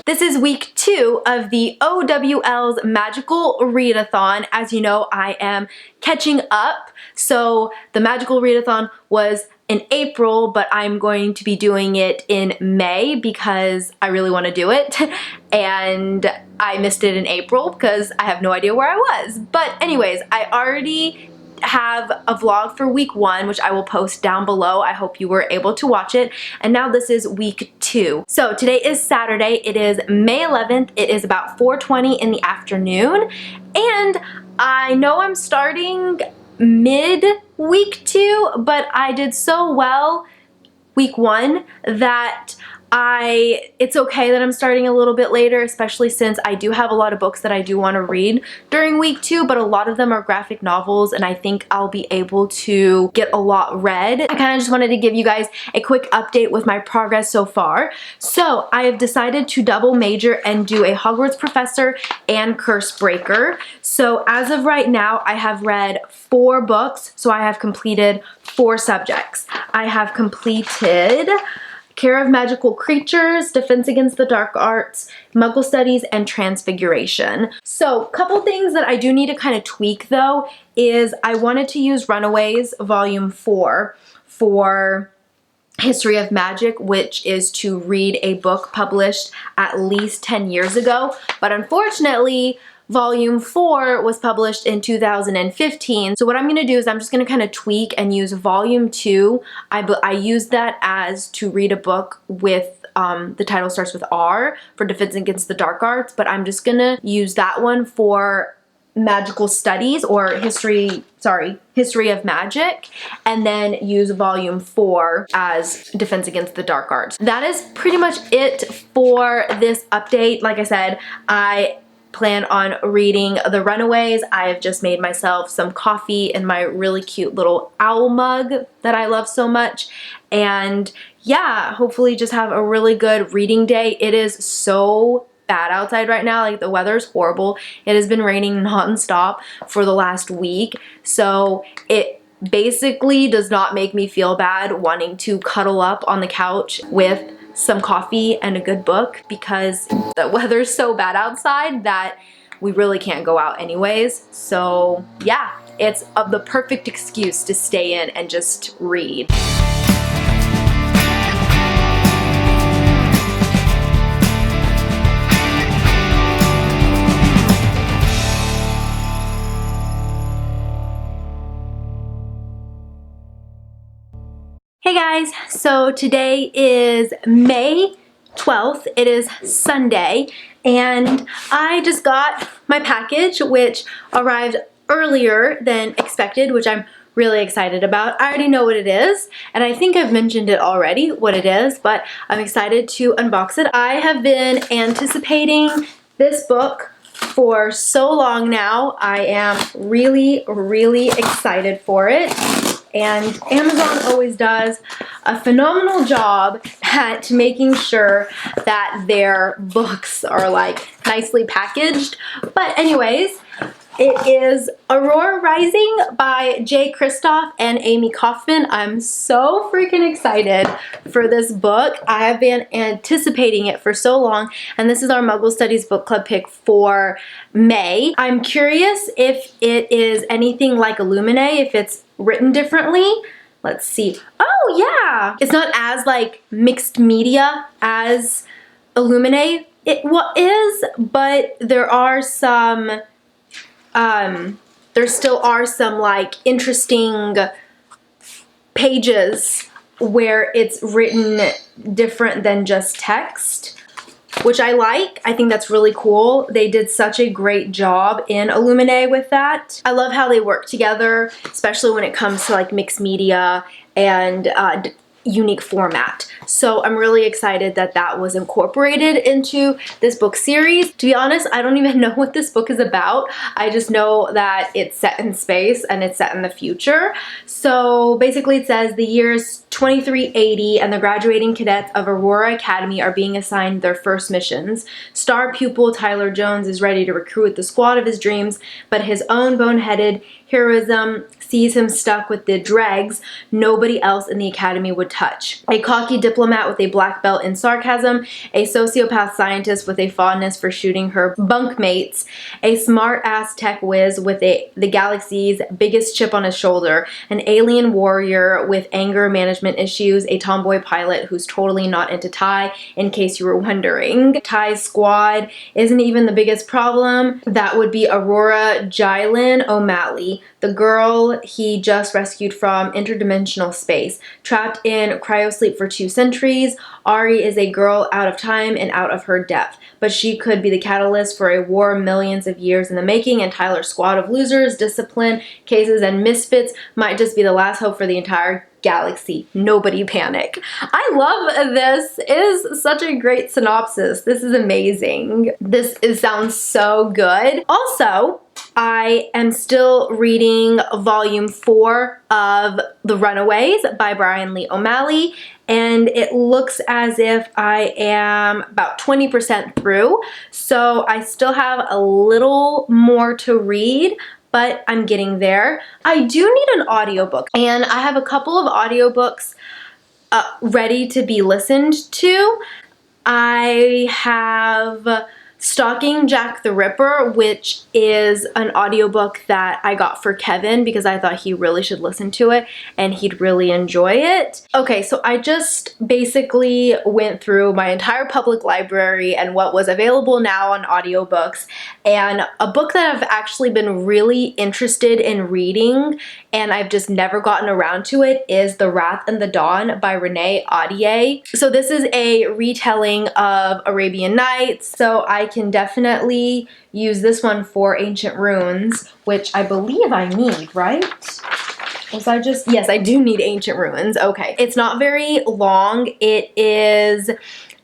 This is week 2 of the OWL's Magical Readathon. As you know, I am catching up. So the Magical Readathon was in April, but I'm going to be doing it in May because I really want to do it. And I missed it in April because I have no idea where I was. But anyways, I already have a vlog for week 1, which I will post down below. I hope you were able to watch it. And now this is week 2. So today is Saturday. It is May 11th. It is about 4:20 in the afternoon. And I know I'm starting mid week 2, but I did so well week 1 that it's okay that I'm starting a little bit later, especially since I do have a lot of books that I do want to read during week 2, but a lot of them are graphic novels and I think I'll be able to get a lot read. I kind of just wanted to give you guys a quick update with my progress so far. So I have decided to double major and do a Hogwarts Professor and Curse Breaker. So as of right now, I have read 4 books, so I have completed 4 subjects. I have completed Care of Magical Creatures, Defense Against the Dark Arts, Muggle Studies, and Transfiguration. So a couple things that I do need to kind of tweak though is I wanted to use Runaways Volume 4 for History of Magic, which is to read a book published at least 10 years ago. But unfortunately, Volume 4 was published in 2015. So what I'm going to do is I'm just going to kind of tweak and use Volume 2. I use that as to read a book with the title starts with R for Defense Against the Dark Arts, but I'm just going to use that one for Magical Studies or History of Magic, and then use Volume 4 as Defense Against the Dark Arts. That is pretty much it for this update. Like I said, I plan on reading The Runaways. I have just made myself some coffee in my really cute little owl mug that I love so much. And yeah, hopefully just have a really good reading day. It is so bad outside right now. Like the weather is horrible. It has been raining non-stop for the last week. So it basically does not make me feel bad wanting to cuddle up on the couch with some coffee and a good book because the weather's so bad outside that we really can't go out anyways. So yeah, it's the perfect excuse to stay in and just read. Hey guys, so today is May 12th, it is Sunday, and I just got my package, which arrived earlier than expected, which I'm really excited about. I already know what it is, and I think I've mentioned it already, what it is, but I'm excited to unbox it. I have been anticipating this book for so long now. I am really, really excited for it. And Amazon always does a phenomenal job at making sure that their books are like nicely packaged. But anyways, it is Aurora Rising by J. Kristoff and Amy Kaufman. I'm so freaking excited for this book. I have been anticipating it for so long, and this is our Muggle Studies book club pick for May. I'm curious if it is anything like Illumine, if it's written differently. Let's see. Oh yeah! It's not as like mixed media as Illumine it is, but there are some there still are some like interesting pages where it's written different than just text, which I like. I think that's really cool. They did such a great job in Illumine with that. I love how they work together, especially when it comes to like mixed media and unique format. So I'm really excited that that was incorporated into this book series. To be honest, I don't even know what this book is about. I just know that it's set in space and it's set in the future. So basically it says the year's 2380 and the graduating cadets of Aurora Academy are being assigned their first missions. Star pupil Tyler Jones is ready to recruit the squad of his dreams, but his own boneheaded heroism sees him stuck with the dregs nobody else in the academy would touch. A cocky diplomat with a black belt in sarcasm, a sociopath scientist with a fondness for shooting her bunkmates, a smart-ass tech whiz with the galaxy's biggest chip on his shoulder, an alien warrior with anger management issues, a tomboy pilot who's totally not into Ty, in case you were wondering. Ty's squad isn't even the biggest problem. That would be Aurora Jylin O'Malley, the girl he just rescued from interdimensional space. Trapped in cryosleep for 2 centuries, Ari is a girl out of time and out of her depth, but she could be the catalyst for a war millions of years in the making, and Tyler's squad of losers, discipline cases, and misfits might just be the last hope for the entire galaxy. Nobody panic. I love this. It is such a great synopsis. This is amazing. Sounds so good. Also, I am still reading volume 4 of The Runaways by Brian Lee O'Malley, and it looks as if I am about 20% through, so I still have a little more to read, but I'm getting there. I do need an audiobook, and I have a couple of audiobooks ready to be listened to. I have Stalking Jack the Ripper, which is an audiobook that I got for Kevin because I thought he really should listen to it and he'd really enjoy it. Okay, so I just basically went through my entire public library and what was available now on audiobooks, and a book that I've actually been really interested in reading and I've just never gotten around to it is The Wrath and the Dawn by Renee Ahdieh. So this is a retelling of Arabian Nights, so I can definitely use this one for Ancient Runes, which I believe I need, right? Yes, I do need Ancient Runes. Okay. It's not very long. It is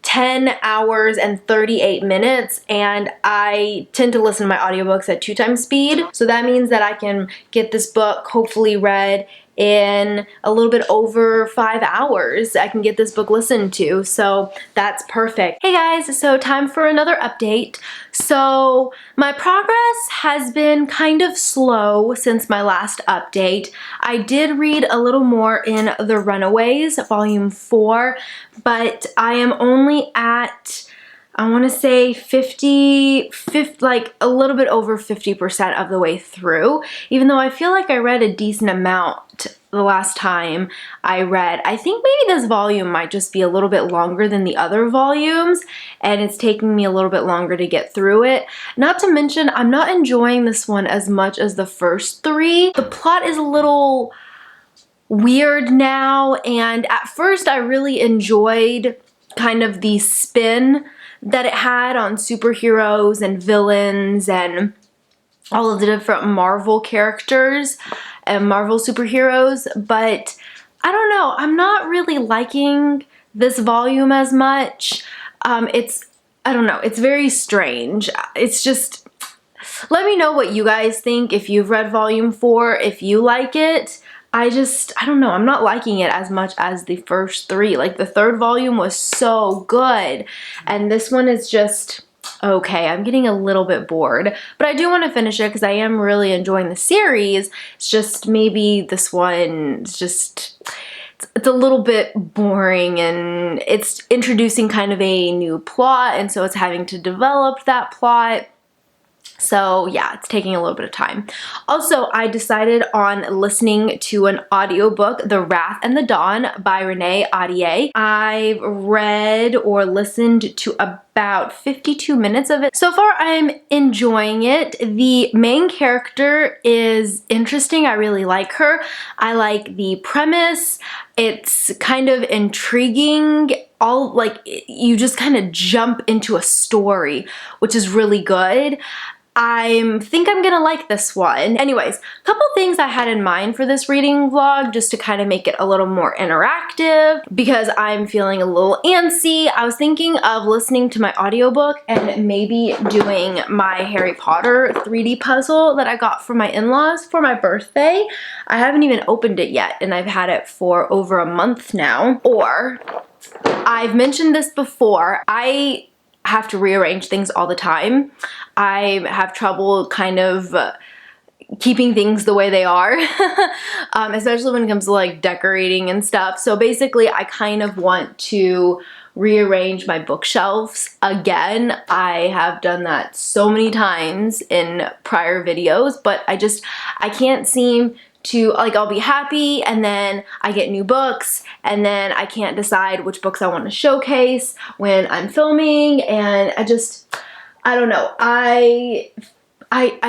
10 hours and 38 minutes, and I tend to listen to my audiobooks at 2 times speed. So that means that I can get this book hopefully read in a little bit over 5 hours. I can get this book listened to, so that's perfect. Hey guys, so time for another update. So my progress has been kind of slow since my last update. I did read a little more in The Runaways, volume 4, but I am only at, I want to say 50, like a little bit over 50% of the way through, even though I feel like I read a decent amount the last time I read. I think maybe this volume might just be a little bit longer than the other volumes, and it's taking me a little bit longer to get through it. Not to mention, I'm not enjoying this one as much as the first 3. The plot is a little weird now, and at first I really enjoyed kind of the spin that it had on superheroes and villains and all of the different Marvel characters and Marvel superheroes, but I don't know, I'm not really liking this volume as much. I don't know, it's very strange. It's just, let me know what you guys think if you've read volume 4, if you like it. I don't know, I'm not liking it as much as the first 3. Like the 3rd volume was so good, and this one is just okay. I'm getting a little bit bored, but I do want to finish it because I am really enjoying the series. It's just maybe this one is just, it's a little bit boring, and it's introducing kind of a new plot, and so it's having to develop that plot. So yeah, it's taking a little bit of time. Also, I decided on listening to an audiobook, The Wrath and the Dawn by Renee Ahdieh. I've read or listened to about 52 minutes of it. So far, I'm enjoying it. The main character is interesting. I really like her. I like the premise. It's kind of intriguing. You just kind of jump into a story, which is really good. I think I'm gonna like this one. Anyways, a couple things I had in mind for this reading vlog just to kind of make it a little more interactive because I'm feeling a little antsy. I was thinking of listening to my audiobook and maybe doing my Harry Potter 3D puzzle that I got from my in-laws for my birthday. I haven't even opened it yet, and I've had it for over a month now. Or, I've mentioned this before, I have to rearrange things all the time. I have trouble kind of keeping things the way they are, especially when it comes to like decorating and stuff. So basically I kind of want to rearrange my bookshelves again. I have done that so many times in prior videos, but I can't seem to, like, I'll be happy and then I get new books and then I can't decide which books I want to showcase when I'm filming, and I don't know. I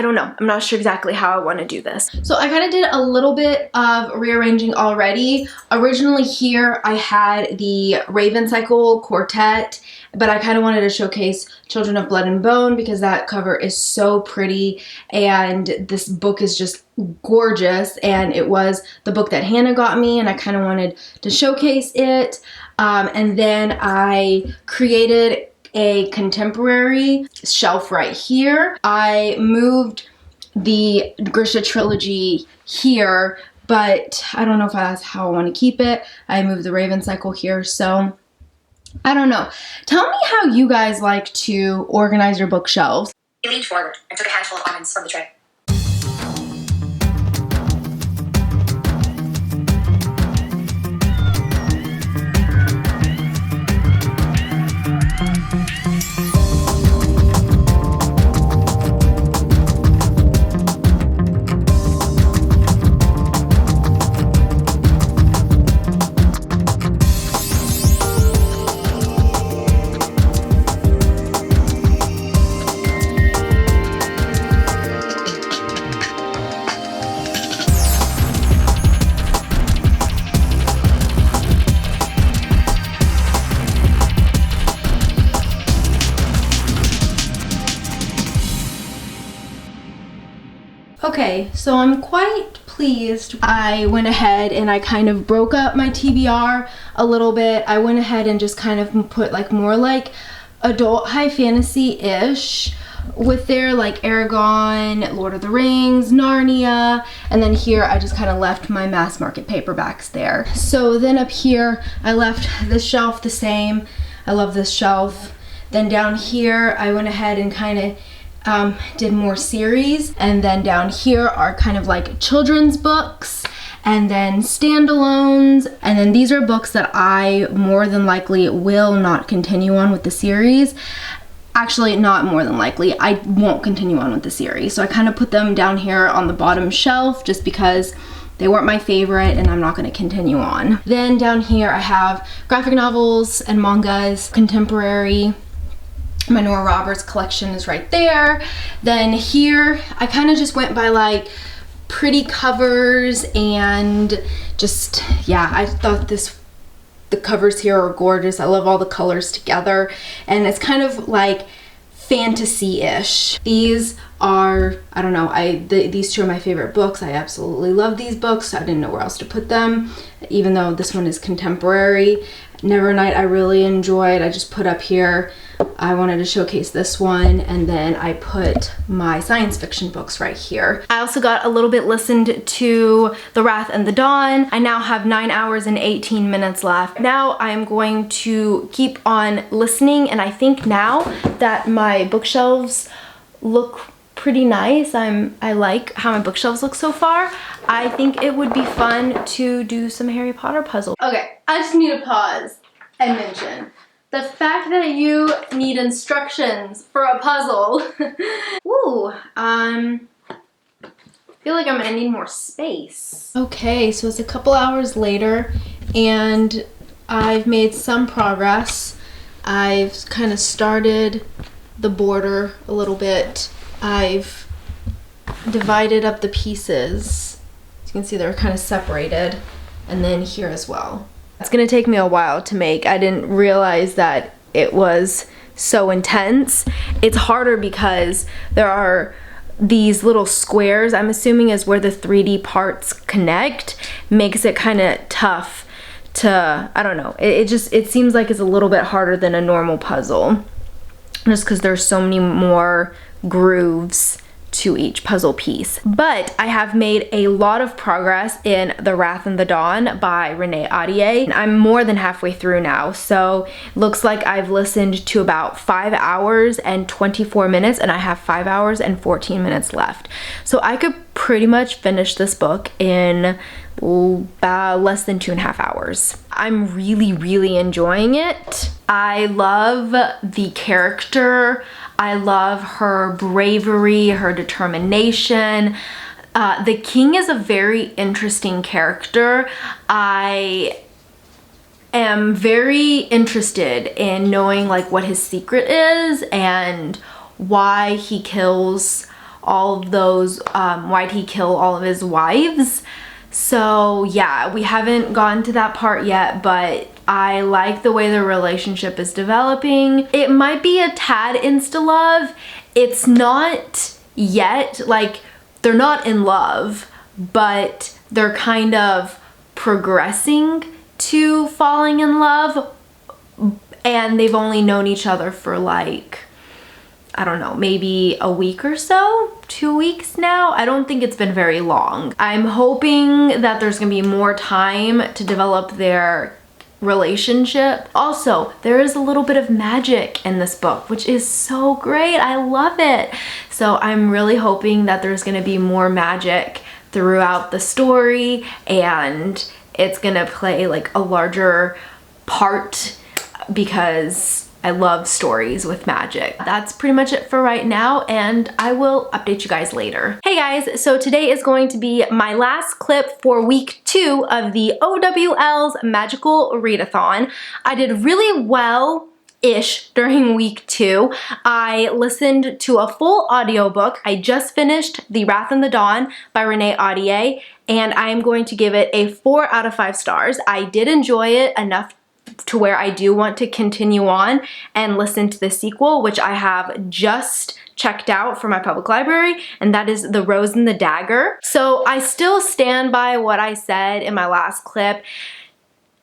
don't know. I'm not sure exactly how I want to do this. So I kind of did a little bit of rearranging already. Originally here I had the Raven Cycle Quartet, but I kind of wanted to showcase Children of Blood and Bone because that cover is so pretty and this book is just gorgeous, and it was the book that Hannah got me and I kind of wanted to showcase it. And then I created a contemporary shelf right here. I moved the Grisha trilogy here, but I don't know if that's how I want to keep it. I moved the Raven Cycle here, so I don't know. Tell me how you guys like to organize your bookshelves. He leaned forward and took a handful of almonds from the tray. Okay, so I'm quite pleased. I went ahead and I kind of broke up my TBR a little bit. I went ahead and just kind of put like more like adult high fantasy-ish with there, like Aragon, Lord of the Rings, Narnia, and then here I just kind of left my mass market paperbacks there. So then up here I left this shelf the same. I love this shelf. Then down here I went ahead and kind of did more series, and then down here are kind of like children's books and then standalones, and then these are books that I more than likely will not continue on with the series. Actually, not more than likely, I won't continue on with the series. So I kind of put them down here on the bottom shelf just because they weren't my favorite and I'm not going to continue on. Then down here I have graphic novels and mangas, contemporary. My Nora Roberts collection is right there. Then here, I kind of just went by like pretty covers and just, yeah, I thought the covers here are gorgeous. I love all the colors together, and it's kind of like fantasy-ish. These are, I don't know, these two are my favorite books. I absolutely love these books. I didn't know where else to put them, even though this one is contemporary. Nevernight I really enjoyed. I just put up here. I wanted to showcase this one, and then I put my science fiction books right here. I also got a little bit listened to The Wrath and the Dawn. I now have 9 hours and 18 minutes left. Now I'm going to keep on listening, and I think now that my bookshelves look pretty nice, I like how my bookshelves look so far, I think it would be fun to do some Harry Potter puzzles. Okay, I just need to pause and mention the fact that you need instructions for a puzzle. Ooh, I feel like I'm gonna need more space. Okay, so it's a couple hours later and I've made some progress. I've kind of started the border a little bit. I've divided up the pieces. As you can see, they're kind of separated, and then here as well. It's gonna take me a while to make. I didn't realize that it was so intense. It's harder because there are these little squares, I'm assuming is where the 3D parts connect, makes it kind of tough to, I don't know, it seems like it's a little bit harder than a normal puzzle, just because there's so many more grooves to each puzzle piece. But I have made a lot of progress in The Wrath and the Dawn by Renee Ahdieh. I'm more than halfway through now, so it looks like I've listened to about 5 hours and 24 minutes, and I have 5 hours and 14 minutes left. So I could pretty much finish this book in less than 2.5 hours. I'm really enjoying it. I love the character. I love her bravery, her determination. The king is a very interesting character. I am very interested in knowing like what his secret is and why he kills all of those, why'd he kill all of his wives. So yeah, we haven't gotten to that part yet, but I like the way the relationship is developing. It might be a tad insta-love. It's not yet, like they're not in love, but they're kind of progressing to falling in love, and they've only known each other for like, I don't know, maybe a week or so, 2 weeks now. I don't think it's been very long. I'm hoping that there's gonna be more time to develop their relationship. Also, there is a little bit of magic in this book, which is so great. I love it. So I'm really hoping that there's gonna be more magic throughout the story, and it's gonna play like a larger part because I love stories with magic. That's pretty much it for right now, and I will update you guys later. Hey guys, so today is going to be my last clip for week 2 of the OWL's Magical Readathon. I did really well-ish during week 2. I listened to a full audiobook. I just finished The Wrath and the Dawn by Renee Ahdieh, and I am going to give it a 4 out of 5 stars. I did enjoy it enough to where I do want to continue on and listen to the sequel, which I have just checked out for my public library, and that is The Rose and the Dagger. So I still stand by what I said in my last clip.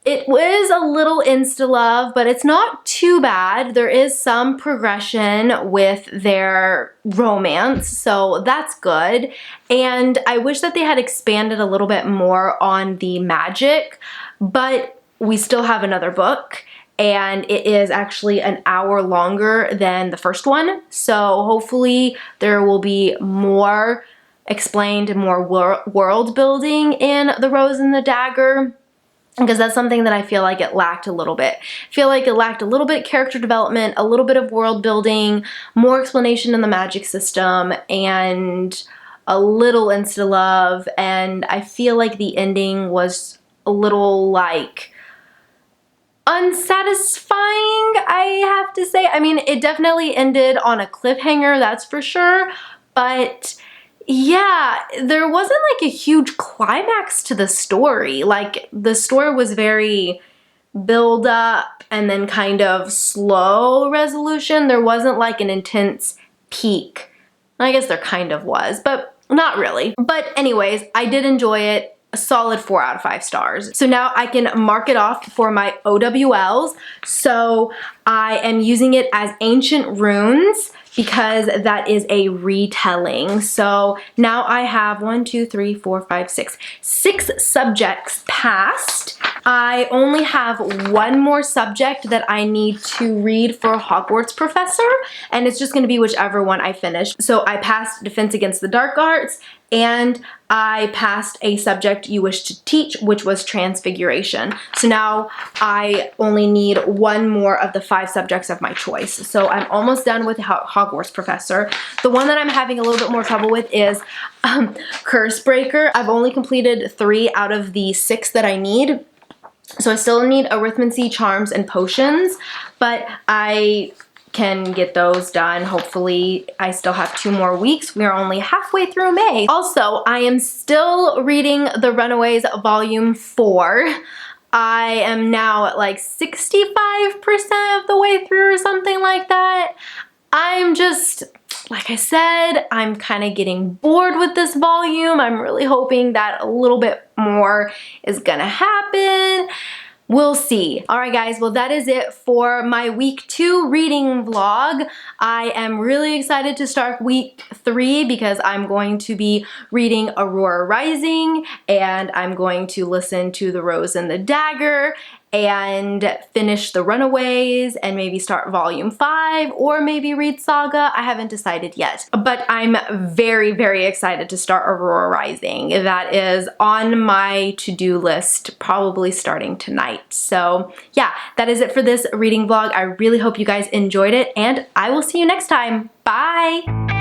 It was a little insta-love, but it's not too bad. There is some progression with their romance, so that's good. And I wish that they had expanded a little bit more on the magic, but we still have another book, and it is actually an hour longer than the first one. So hopefully there will be more explained and more world building in The Rose and the Dagger, because that's something that I feel like it lacked a little bit. I feel like it lacked a little bit character development, a little bit of world building, more explanation in the magic system, and a little insta-love, and I feel like the ending was a little like unsatisfying, I have to say. I mean, it definitely ended on a cliffhanger, that's for sure, but yeah, there wasn't like a huge climax to the story. Like, the story was very build up and then kind of slow resolution. There wasn't like an intense peak. I guess there kind of was, but not really. But anyways, I did enjoy it. A solid 4 out of 5 stars. So now I can mark it off for my OWLs. So I am using it as Ancient Runes because that is a retelling. So now I have 6 subjects passed. I only have one more subject that I need to read for Hogwarts Professor, and it's just going to be whichever one I finish. So I passed Defense Against the Dark Arts, and I passed a subject you wish to teach, which was Transfiguration. So now I only need one more of the 5 subjects of my choice. So I'm almost done with Hogwarts Professor. The one that I'm having a little bit more trouble with is Cursebreaker. I've only completed 3 out of the 6 that I need. So I still need Arithmancy, Charms, and Potions, but I can get those done. Hopefully, I still have 2 more weeks. We are only halfway through May. Also, I am still reading The Runaways Volume 4. I am now at like 65% of the way through or something like that. I'm just, like I said, I'm kind of getting bored with this volume. I'm really hoping that a little bit more is gonna happen. We'll see. All right, guys, well, that is it for my week 2 reading vlog. I am really excited to start week 3 because I'm going to be reading Aurora Rising, and I'm going to listen to The Rose and the Dagger and finish The Runaways and maybe start volume 5 or maybe read Saga. I haven't decided yet, but I'm very, very excited to start Aurora Rising. That is on my to-do list, probably starting tonight. So yeah, that is it for this reading vlog. I really hope you guys enjoyed it, and I will see you next time. Bye!